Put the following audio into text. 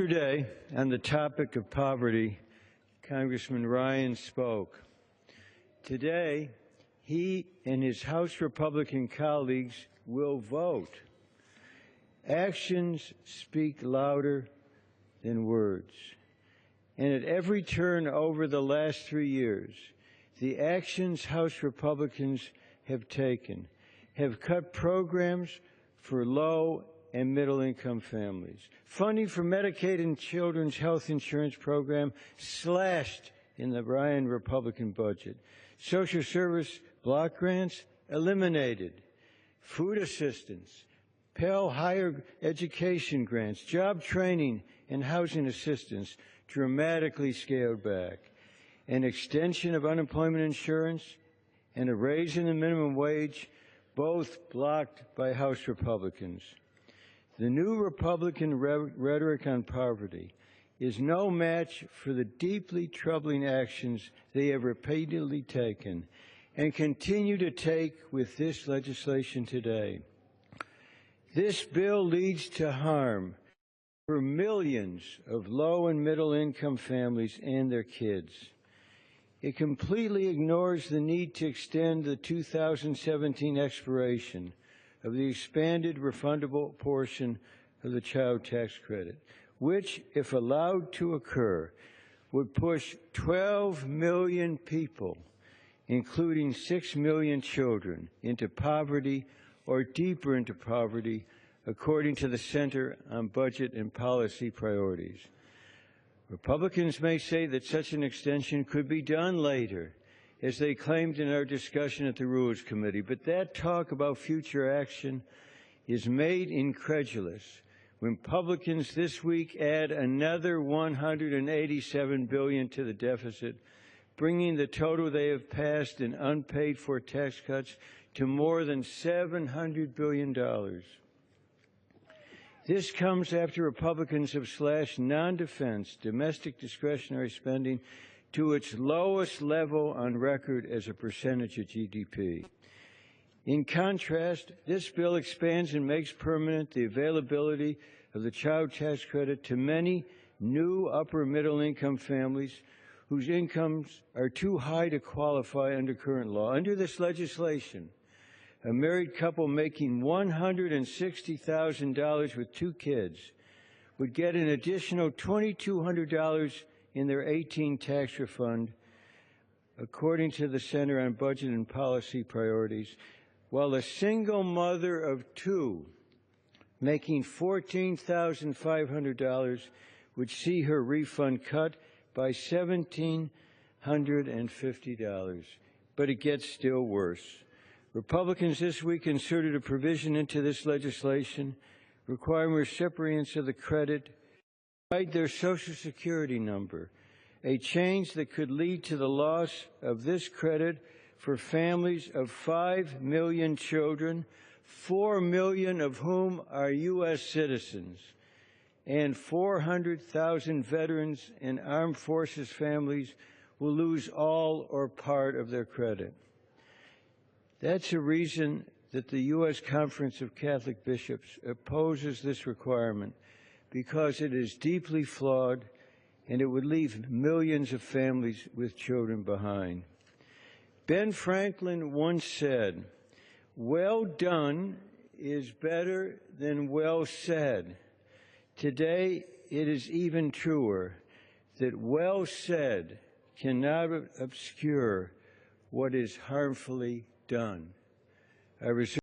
Yesterday, on the topic of poverty, Congressman Ryan spoke. Today, he and his House Republican colleagues will vote. Actions speak louder than words. And at every turn over the last 3 years, the actions House Republicans have taken have cut programs for low and middle-income families. Funding for Medicaid and Children's Health Insurance Program slashed in the Ryan Republican budget. Social service block grants eliminated. Food assistance, Pell higher education grants, job training, and housing assistance dramatically scaled back. An extension of unemployment insurance and a raise in the minimum wage, both blocked by House Republicans. The new Republican rhetoric on poverty is no match for the deeply troubling actions they have repeatedly taken and continue to take with this legislation today. This bill leads to harm for millions of low and middle income families and their kids. It completely ignores the need to extend the 2017 expiration of the expanded refundable portion of the child tax credit, which, if allowed to occur, would push 12 million people, including 6 million children, into poverty or deeper into poverty, according to the Center on Budget and Policy Priorities. Republicans may say that such an extension could be done later, as they claimed in our discussion at the Rules Committee, but that talk about future action is made incredulous when Republicans this week add another $187 billion to the deficit, bringing the total they have passed in unpaid-for tax cuts to more than $700 billion. This comes after Republicans have slashed non-defense domestic discretionary spending to its lowest level on record as a percentage of GDP. In contrast, this bill expands and makes permanent the availability of the child tax credit to many new upper middle income families whose incomes are too high to qualify under current law. Under this legislation, a married couple making $160,000 with 2 kids would get an additional $2,200 in their 2018 tax refund, according to the Center on Budget and Policy Priorities, while a single mother of 2 making $14,500 would see her refund cut by $1,750. But it gets still worse. Republicans this week inserted a provision into this legislation requiring recipients of the credit to provide their Social Security number, a change that could lead to the loss of this credit for families of 5 million children, 4 million of whom are U.S. citizens, and 400,000 veterans and armed forces families will lose all or part of their credit. That's a reason that the U.S. Conference of Catholic Bishops opposes this requirement, because it is deeply flawed and it would leave millions of families with children behind. Ben Franklin once said, "Well done is better than well said." Today, it is even truer that well said cannot obscure what is harmfully done. I reserve